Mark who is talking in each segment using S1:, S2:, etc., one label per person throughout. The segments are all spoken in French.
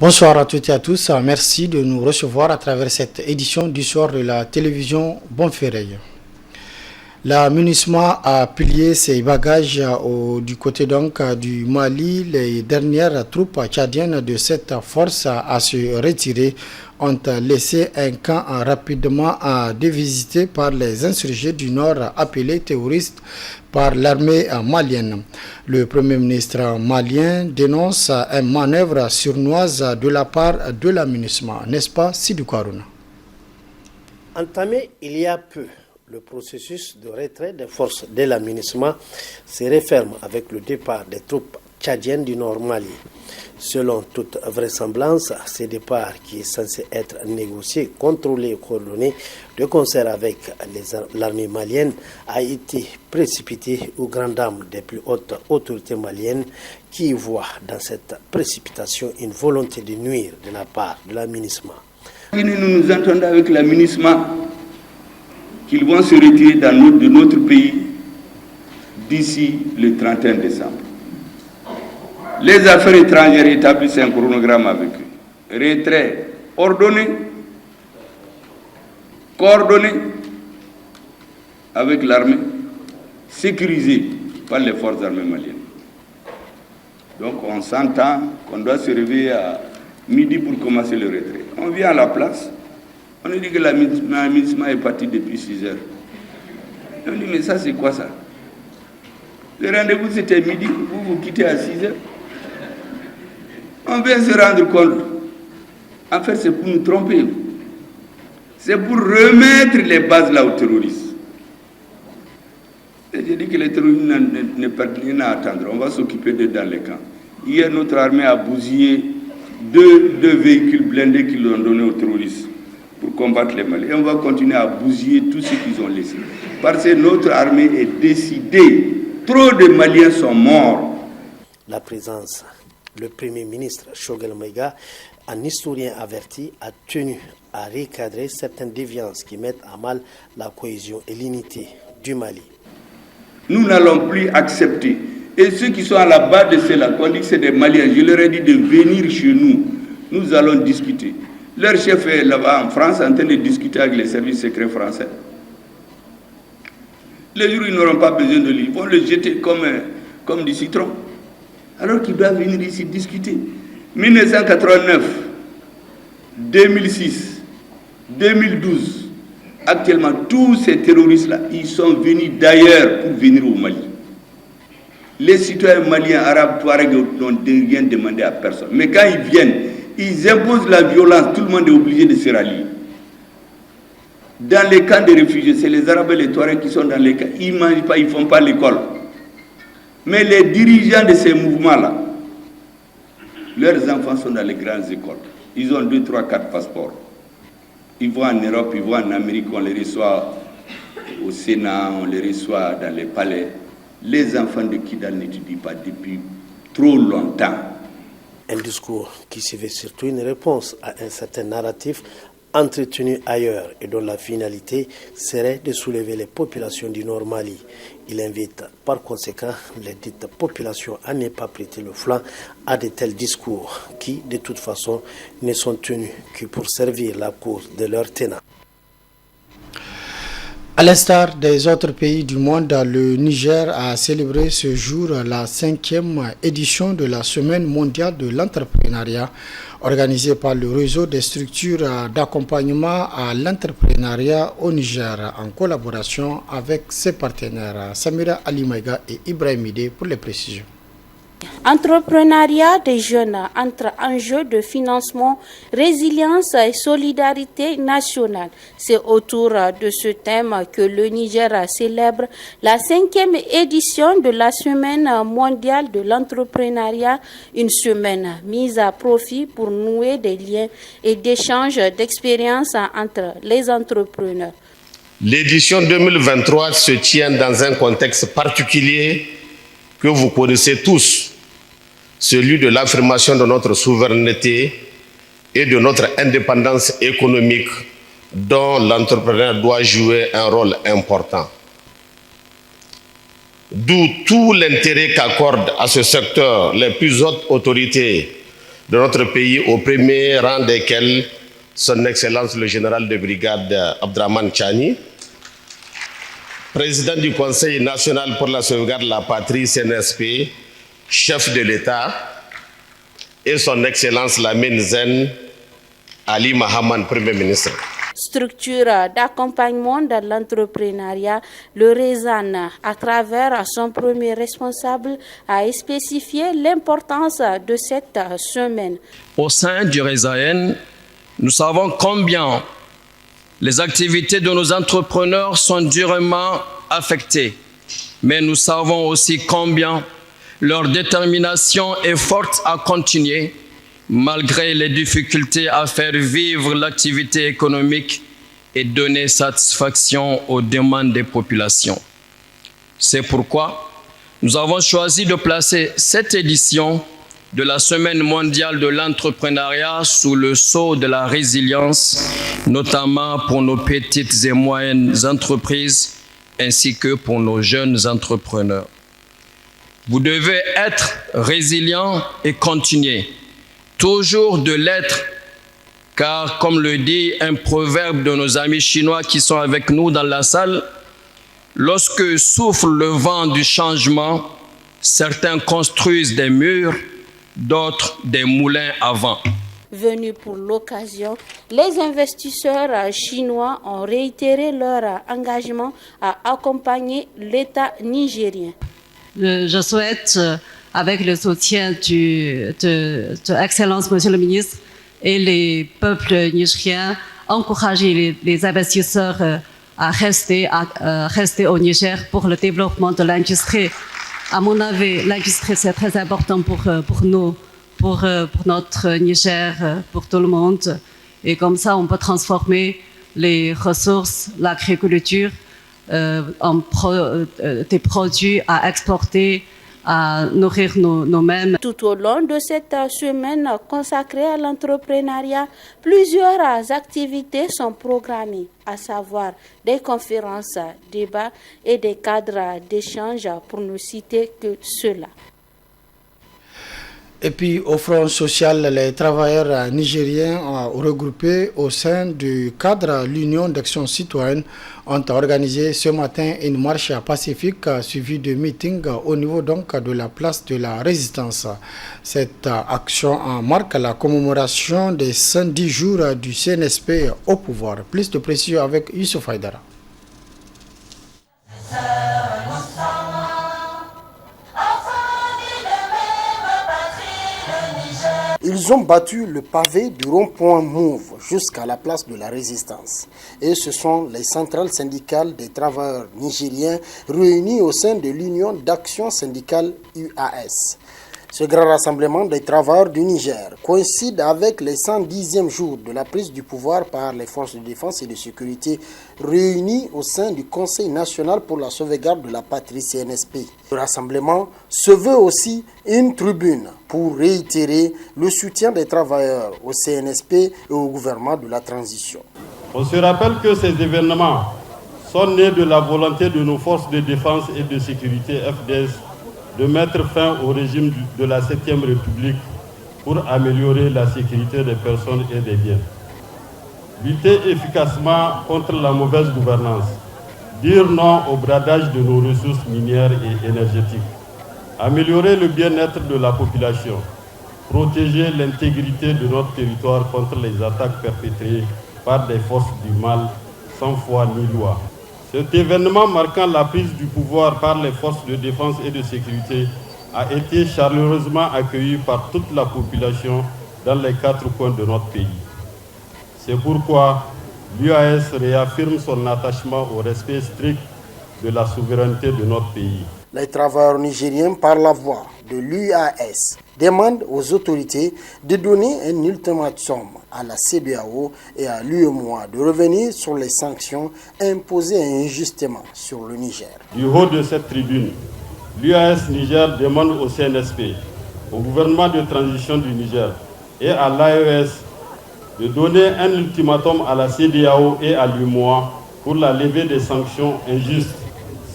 S1: Bonsoir à toutes et à tous. Merci de nous recevoir à travers cette édition du soir de la télévision Bonferré. La MINUSMA a plié ses bagages du côté donc du Mali. Les dernières troupes tchadiennes de cette force à se retirer ont laissé un camp rapidement dévisité par les insurgés du Nord appelés terroristes par l'armée malienne. Le Premier ministre malien dénonce une manœuvre sournoise de la part de la MINUSMA. N'est-ce pas, Sidou Karouna?
S2: Entamé il y a peu, le processus de retrait des forces de la MINUSMA se referme avec le départ des troupes tchadiennes du Nord Mali. Selon toute vraisemblance, ce départ qui est censé être négocié, contrôlé et coordonné de concert avec l'armée malienne a été précipité aux grandes dames des plus hautes autorités maliennes qui voient dans cette précipitation une volonté de nuire de la part de la MINUSMA.
S3: Nous entendons avec la MINUSMA qu'ils vont se retirer de notre pays d'ici le 31 décembre. Les affaires étrangères établissent un chronogramme avec eux. Retrait ordonné, coordonné avec l'armée, sécurisé par les forces armées maliennes. Donc on s'entend qu'on doit se réveiller à midi pour commencer le retrait. On vient à la place, on nous dit que la MINUSMA est partie depuis 6 heures. On dit mais ça c'est quoi ça? Le rendez-vous c'était midi, vous quittez à 6 heures. On vient se rendre compte. En fait, c'est pour nous tromper. C'est pour remettre les bases là aux terroristes. Et j'ai dit que les terroristes ne perdent rien à attendre. On va s'occuper d'eux dans les camps. Hier, notre armée a bousillé deux véhicules blindés qu'ils ont donnés aux terroristes pour combattre les Maliens. Et on va continuer à bousiller tout ce qu'ils ont laissé. Parce que notre armée est décidée. Trop de Maliens sont morts.
S2: La présence. Le Premier ministre Choguel Maïga, un historien averti, a tenu à recadrer certaines déviances qui mettent à mal la cohésion et l'unité du Mali.
S3: Nous n'allons plus accepter. Et ceux qui sont à la base de cela, qu'on dit que c'est des Maliens, je leur ai dit de venir chez nous. Nous allons discuter. Leur chef est là-bas en France en train de discuter avec les services secrets français. Les jours, ils n'auront pas besoin de lui. Ils vont le jeter comme du citron. Alors qu'ils doivent venir ici discuter. 1989, 2006, 2012, actuellement, tous ces terroristes-là, ils sont venus d'ailleurs pour venir au Mali. Les citoyens maliens, arabes, touaregs n'ont rien demandé à personne. Mais quand ils viennent, ils imposent la violence, tout le monde est obligé de se rallier. Dans les camps de réfugiés, c'est les arabes et les touaregs qui sont dans les camps. Ils ne mangent pas, ils ne font pas l'école. Mais les dirigeants de ces mouvements-là, leurs enfants sont dans les grandes écoles. Ils ont 2, 3, 4 passeports. Ils vont en Europe, ils vont en Amérique, on les reçoit au Sénat, on les reçoit dans les palais. Les enfants de Kidal n'étudient pas depuis trop longtemps.
S2: Un discours qui se veut surtout une réponse à un certain narratif entretenu ailleurs et dont la finalité serait de soulever les populations du Nord Mali. Il invite par conséquent les dites populations à ne pas prêter le flanc à de tels discours qui, de toute façon, ne sont tenus que pour servir la cause de leurs tenants.
S1: À l'instar des autres pays du monde, le Niger a célébré ce jour la 5e édition de la Semaine mondiale de l'entrepreneuriat, organisée par le réseau des structures d'accompagnement à l'entrepreneuriat au Niger, en collaboration avec ses partenaires Samira Ali Maïga et Ibrahim Ide pour les précisions.
S4: Entrepreneuriat des jeunes entre enjeux de financement, résilience et solidarité nationale. C'est autour de ce thème que le Niger célèbre la 5e édition de la Semaine mondiale de l'entrepreneuriat, une semaine mise à profit pour nouer des liens et d'échanges d'expériences entre les entrepreneurs.
S5: L'édition 2023 se tient dans un contexte particulier que vous connaissez tous, celui de l'affirmation de notre souveraineté et de notre indépendance économique dont l'entrepreneur doit jouer un rôle important. D'où tout l'intérêt qu'accordent à ce secteur les plus hautes autorités de notre pays, au premier rang desquels son Excellence le général de brigade Abdraman Chani, président du Conseil national pour la sauvegarde de la patrie CNSP, chef de l'État, et son Excellence Lamine Zen Ali Mahaman, Premier ministre.
S4: Structure d'accompagnement de l'entrepreneuriat, le RESAN, à travers son premier responsable, a spécifié l'importance de cette semaine.
S6: Au sein du RESAN, nous savons combien les activités de nos entrepreneurs sont durement affectées, mais nous savons aussi combien leur détermination est forte à continuer malgré les difficultés à faire vivre l'activité économique et donner satisfaction aux demandes des populations. C'est pourquoi nous avons choisi de placer cette édition de la Semaine mondiale de l'entrepreneuriat sous le sceau de la résilience, notamment pour nos petites et moyennes entreprises ainsi que pour nos jeunes entrepreneurs. Vous devez être résilient et continuer. Toujours de l'être, car comme le dit un proverbe de nos amis chinois qui sont avec nous dans la salle, lorsque souffle le vent du changement, certains construisent des murs, d'autres des moulins à vent.
S4: Venus pour l'occasion, les investisseurs chinois ont réitéré leur engagement à accompagner l'État nigérien.
S7: Je souhaite, avec le soutien de Excellence, Monsieur le ministre, et les peuples nigériens, encourager les investisseurs à rester au Niger pour le développement de l'industrie. À mon avis, l'industrie, c'est très important pour nous, pour notre Niger, pour tout le monde. Et comme ça, on peut transformer les ressources, l'agriculture, des produits à exporter, à nourrir nous-mêmes.
S4: Tout au long de cette semaine consacrée à l'entrepreneuriat, plusieurs activités sont programmées, à savoir des conférences, débats et des cadres d'échange, pour ne citer que ceux-là.
S1: Et puis au Front social, les travailleurs nigériens regroupés au sein du cadre l'Union d'action citoyenne ont organisé ce matin une marche pacifique suivie de meetings au niveau donc de la place de la Résistance. Cette action marque la commémoration des 110 jours du CNSP au pouvoir. Plus de précisions avec Youssouf Haïdara.
S2: Ils ont battu le pavé du rond-point Mouve jusqu'à la place de la Résistance. Et ce sont les centrales syndicales des travailleurs nigériens réunis au sein de l'Union d'action syndicale UAS. Ce grand rassemblement des travailleurs du Niger coïncide avec les 110e jours de la prise du pouvoir par les forces de défense et de sécurité réunies au sein du Conseil national pour la sauvegarde de la patrie CNSP. Le rassemblement se veut aussi une tribune pour réitérer le soutien des travailleurs au CNSP et au gouvernement de la transition.
S8: On se rappelle que ces événements sont nés de la volonté de nos forces de défense et de sécurité FDS de mettre fin au régime de la 7e République pour améliorer la sécurité des personnes et des biens. Lutter efficacement contre la mauvaise gouvernance, dire non au bradage de nos ressources minières et énergétiques, améliorer le bien-être de la population, protéger l'intégrité de notre territoire contre les attaques perpétrées par des forces du mal sans foi ni loi. Cet événement marquant la prise du pouvoir par les forces de défense et de sécurité a été chaleureusement accueilli par toute la population dans les 4 coins de notre pays. C'est pourquoi l'UAS réaffirme son attachement au respect strict de la souveraineté de notre pays.
S2: Les travailleurs nigériens, par la voix de l'UAS, demandent aux autorités de donner un ultimatum à la CEDEAO et à l'UEMOA de revenir sur les sanctions imposées injustement sur le Niger.
S8: Du haut de cette tribune, l'UAS Niger demande au CNSP, au gouvernement de transition du Niger et à l'AES de donner un ultimatum à la CEDEAO et à l'UEMOA pour la levée des sanctions injustes,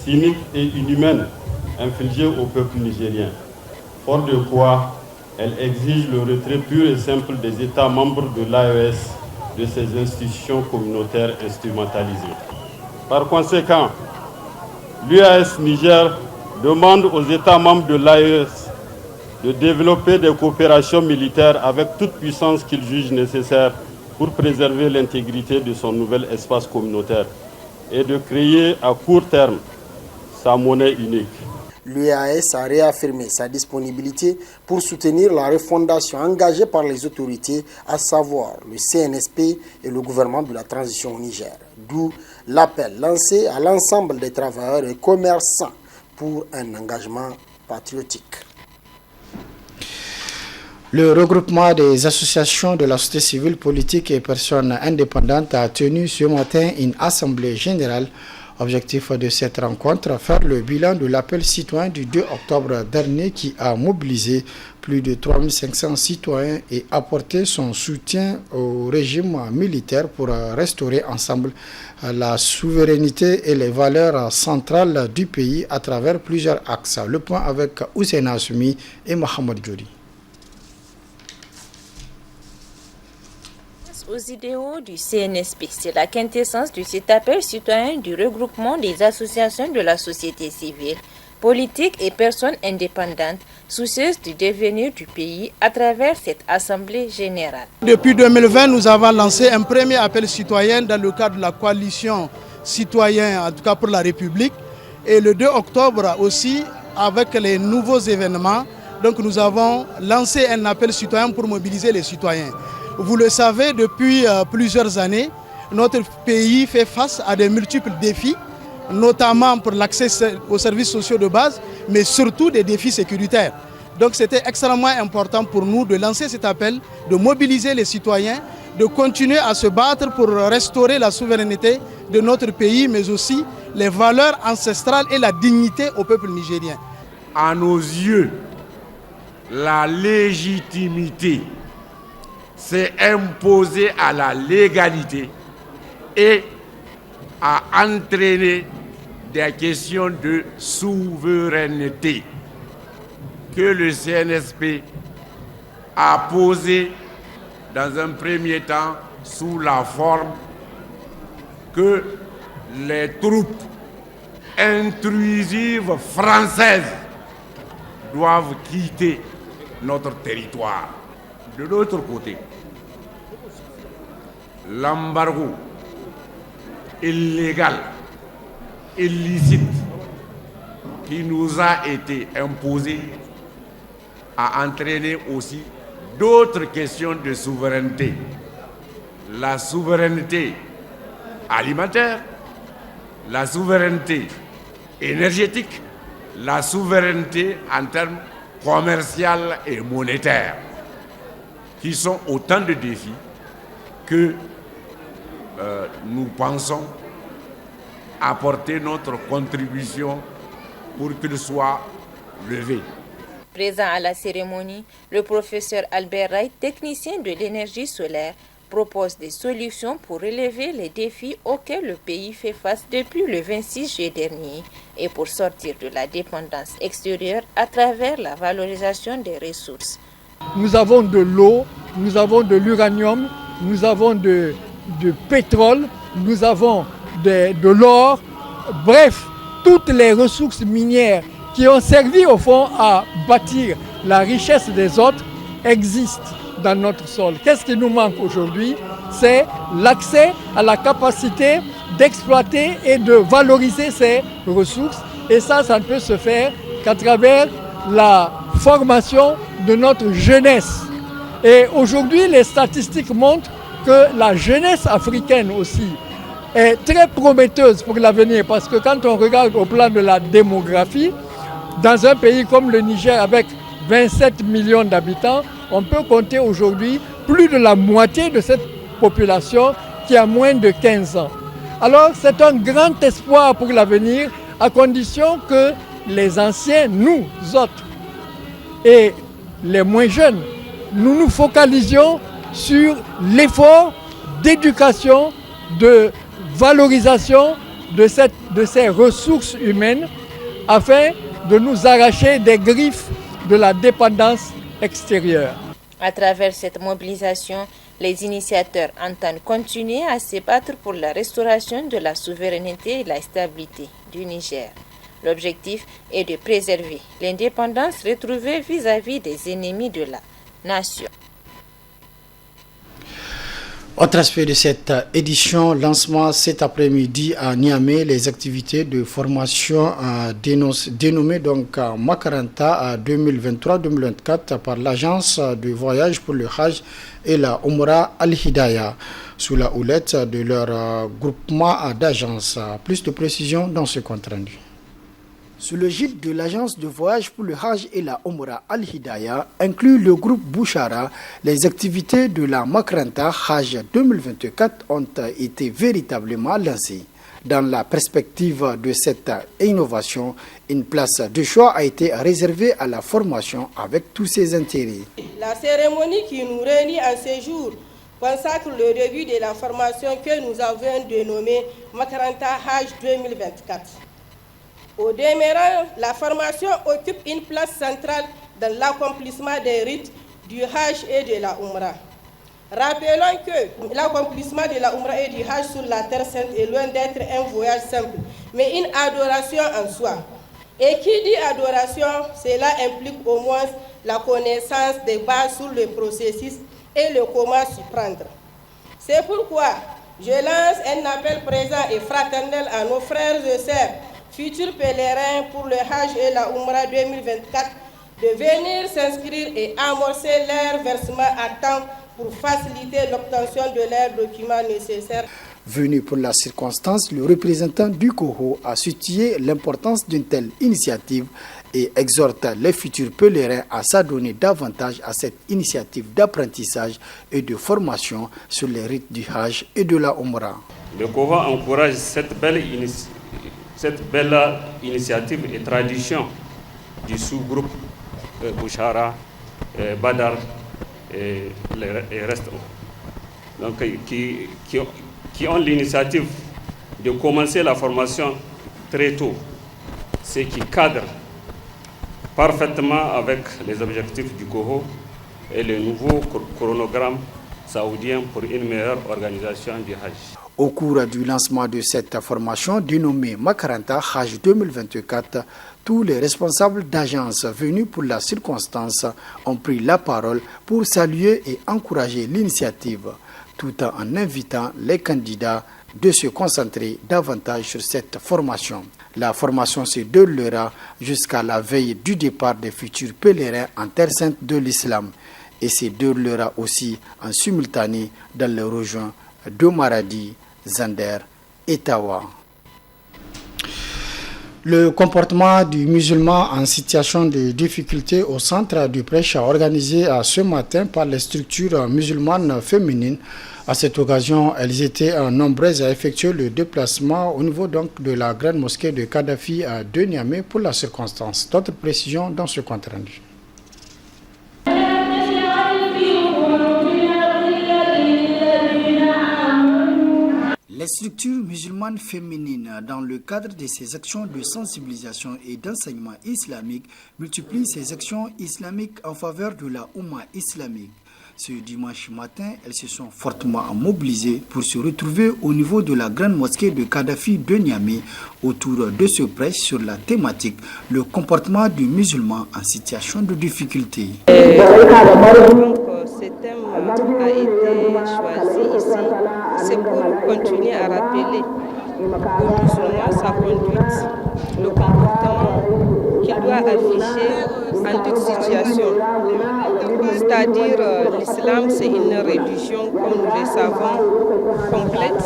S8: cyniques et inhumaines infligées au peuple nigérien. Fort de quoi, Elle exige le retrait pur et simple des États membres de l'AES de ces institutions communautaires instrumentalisées. Par conséquent, l'UAS Niger demande aux États membres de l'AES de développer des coopérations militaires avec toute puissance qu'ils jugent nécessaire pour préserver l'intégrité de son nouvel espace communautaire et de créer à court terme sa monnaie unique.
S9: L'UAS a réaffirmé sa disponibilité pour soutenir la refondation engagée par les autorités, à savoir le CNSP et le gouvernement de la transition au Niger. D'où l'appel lancé à l'ensemble des travailleurs et commerçants pour un engagement patriotique.
S1: Le regroupement des associations de la société civile, politique et personnes indépendantes a tenu ce matin une assemblée générale. Objectif de cette rencontre, faire le bilan de l'appel citoyen du 2 octobre dernier qui a mobilisé plus de 3500 citoyens et apporté son soutien au régime militaire pour restaurer ensemble la souveraineté et les valeurs centrales du pays à travers plusieurs axes. Le point avec Hussein Assoumi et Mohamed Djouri.
S10: Aux idéaux du CNSP, c'est la quintessence de cet appel citoyen du regroupement des associations de la société civile, politique et personnes indépendantes, soucieuses du devenir du pays à travers cette assemblée générale.
S11: Depuis 2020, nous avons lancé un premier appel citoyen dans le cadre de la coalition citoyen, en tout cas pour la République. Et le 2 octobre aussi, avec les nouveaux événements, donc nous avons lancé un appel citoyen pour mobiliser les citoyens. Vous le savez, depuis plusieurs années, notre pays fait face à de multiples défis, notamment pour l'accès aux services sociaux de base, mais surtout des défis sécuritaires. Donc c'était extrêmement important pour nous de lancer cet appel, de mobiliser les citoyens, de continuer à se battre pour restaurer la souveraineté de notre pays, mais aussi les valeurs ancestrales et la dignité au peuple nigérien.
S12: À nos yeux, la légitimité c'est imposer à la légalité et à entraîner des questions de souveraineté que le CNSP a posées dans un premier temps sous la forme que les troupes intrusives françaises doivent quitter notre territoire. De l'autre côté, l'embargo illégal, illicite, qui nous a été imposé a entraîné aussi d'autres questions de souveraineté. La souveraineté alimentaire, la souveraineté énergétique, la souveraineté en termes commerciaux et monétaires, qui sont autant de défis que nous pensons apporter notre contribution pour qu'ils soient levés.
S10: Présent à la cérémonie, le professeur Albert Wright, technicien de l'énergie solaire, propose des solutions pour relever les défis auxquels le pays fait face depuis le 26 juillet dernier et pour sortir de la dépendance extérieure à travers la valorisation des ressources.
S13: Nous avons de l'eau, nous avons de l'uranium, nous avons du pétrole, nous avons de l'or, bref, toutes les ressources minières qui ont servi au fond à bâtir la richesse des autres existent dans notre sol. Qu'est-ce qui nous manque aujourd'hui? C'est l'accès à la capacité d'exploiter et de valoriser ces ressources. Et ça ne peut se faire qu'à travers la formation de notre jeunesse. Et aujourd'hui, les statistiques montrent que la jeunesse africaine aussi est très prometteuse pour l'avenir. Parce que quand on regarde au plan de la démographie, dans un pays comme le Niger avec 27 millions d'habitants, on peut compter aujourd'hui plus de la moitié de cette population qui a moins de 15 ans. Alors c'est un grand espoir pour l'avenir, à condition que les anciens, nous autres, et les moins jeunes, nous nous focalisions sur l'effort d'éducation, de valorisation de ces ressources humaines afin de nous arracher des griffes de la dépendance extérieure.
S10: À travers cette mobilisation, les initiateurs entendent continuer à se battre pour la restauration de la souveraineté et la stabilité du Niger. L'objectif est de préserver l'indépendance retrouvée vis-à-vis des ennemis de la nation.
S1: Autre aspect de cette édition, lancement cet après-midi à Niamey, les activités de formation dénommées donc Makaranta 2023-2024 par l'agence de voyage pour le Hajj et la Umrah Al-Hidaya sous la houlette de leur groupement d'agences. Plus de précisions dans ce compte rendu. Sous le gîte de l'agence de voyage pour le Hajj et la Umrah Al-Hidaya, inclut le groupe Bouchara, les activités de la Makaranta Hajj 2024 ont été véritablement lancées. Dans la perspective de cette innovation, une place de choix a été réservée à la formation avec tous ses intérêts.
S14: La cérémonie qui nous réunit en ce jour consacre le début de la formation que nous avons dénommée Makaranta Hajj 2024. Au demeurant, la formation occupe une place centrale dans l'accomplissement des rites du Hajj et de la Umrah. Rappelons que l'accomplissement de la Umrah et du Hajj sur la Terre Sainte est loin d'être un voyage simple, mais une adoration en soi. Et qui dit adoration, cela implique au moins la connaissance des bases sur le processus et le comment s'y prendre. C'est pourquoi je lance un appel présent et fraternel à nos frères et sœurs futurs pèlerins pour le Hajj et la Umrah 2024 de venir s'inscrire et amorcer leur versement à temps pour faciliter l'obtention de leurs documents nécessaires.
S1: Venu pour la circonstance, le représentant du COHO a souligné l'importance d'une telle initiative et exhorte les futurs pèlerins à s'adonner davantage à cette initiative d'apprentissage et de formation sur les rites du Hajj et de la Umrah.
S15: Le COHO encourage cette belle initiative et tradition du sous-groupe Bouchara, Badar et les restes, donc, qui ont l'initiative de commencer la formation très tôt, ce qui cadre parfaitement avec les objectifs du COHO et le nouveau chronogramme saoudien pour une meilleure organisation du Hajj.
S1: Au cours du lancement de cette formation dénommée Makaranta Hajj 2024, tous les responsables d'agences venus pour la circonstance ont pris la parole pour saluer et encourager l'initiative, tout en invitant les candidats de se concentrer davantage sur cette formation. La formation se déroulera jusqu'à la veille du départ des futurs pèlerins en terre sainte de l'islam et se déroulera aussi en simultané dans les régions de Maradi, Zander et Tawa. Le comportement du musulman en situation de difficulté au centre du prêche organisé ce matin par les structures musulmanes féminines. À cette occasion, elles étaient nombreuses à effectuer le déplacement au niveau donc de la grande mosquée de Kadhafi de Niamey pour la circonstance. D'autres précisions dans ce compte rendu. Les structures musulmanes féminines, dans le cadre de ces actions de sensibilisation et d'enseignement islamique, multiplient ces actions islamiques en faveur de la Oumma islamique. Ce dimanche matin, elles se sont fortement mobilisées pour se retrouver au niveau de la grande mosquée de Kadhafi de Niamey autour de ce prêche sur la thématique « Le comportement du musulman en situation de difficulté ».
S16: Ce thème a été choisi ici, c'est pour continuer à rappeler aux musulmans sa conduite, le comportement qu'il doit afficher en toute situation. C'est-à-dire, l'islam, c'est une religion, comme nous le savons, complète,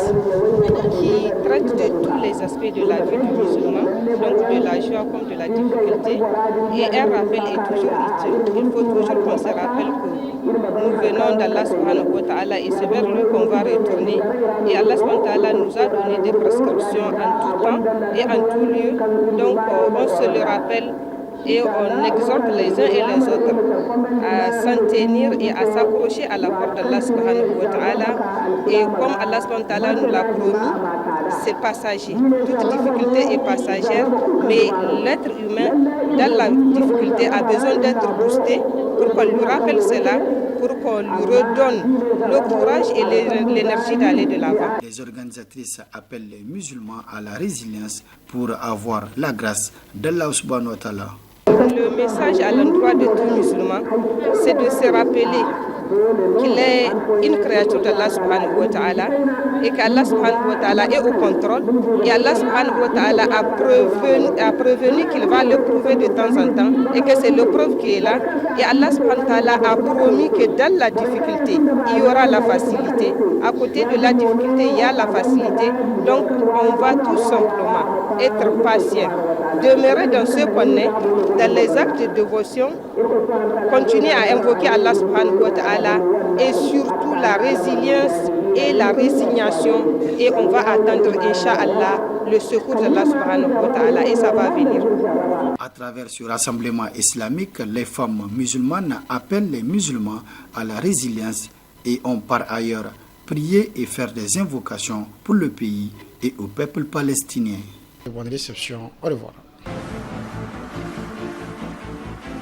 S16: qui traite de tous les aspects de la vie du musulman, donc de la joie comme de la difficulté. Et un rappel est toujours utile. Il faut toujours qu'on se rappelle que nous venons d'Allah subhanahu wa ta'ala et c'est vers lui qu'on va retourner. Et Allah subhanahu wa ta'ala nous a donné des prescriptions en tout temps et en tout lieu. Donc, on se le rappelle. Et on exhorte les uns et les autres à s'en tenir et à s'accrocher à la porte d'Allah subhanahu wa ta'ala. Et comme Allah subhanahu wa ta'ala nous l'a promis, c'est passager. Toute difficulté est passagère, mais l'être humain, dans la difficulté, a besoin d'être boosté pour qu'on lui rappelle cela, pour qu'on lui redonne le courage et l'énergie d'aller de l'avant.
S1: Les organisatrices appellent les musulmans à la résilience pour avoir la grâce d'Allah subhanahu wa ta'ala.
S16: Le message à l'endroit de tout musulman, c'est de se rappeler qu'il est une créature d'Allah subhanahu wa ta'ala et qu'Allah subhanahu wa ta'ala est au contrôle et Allah subhanahu wa ta'ala a prévenu qu'il va le prouver de temps en temps et que c'est le preuve qui est là et Allah subhanahu wa ta'ala a promis que dans la difficulté il y aura la facilité, à côté de la difficulté il y a la facilité, donc on va tout simplement être patient, demeurer dans ce qu'on est, dans les actes de dévotion, continuer à invoquer Allah subhanahu wa ta'ala et surtout la résilience et la résignation et on va attendre Inch'Allah le secours d'Allah subhanahu wa ta'ala et ça va venir.
S1: À travers ce rassemblement islamique, les femmes musulmanes appellent les musulmans à la résilience et ont par ailleurs prié et faire des invocations pour le pays et au peuple palestinien. Bonne réception, au revoir.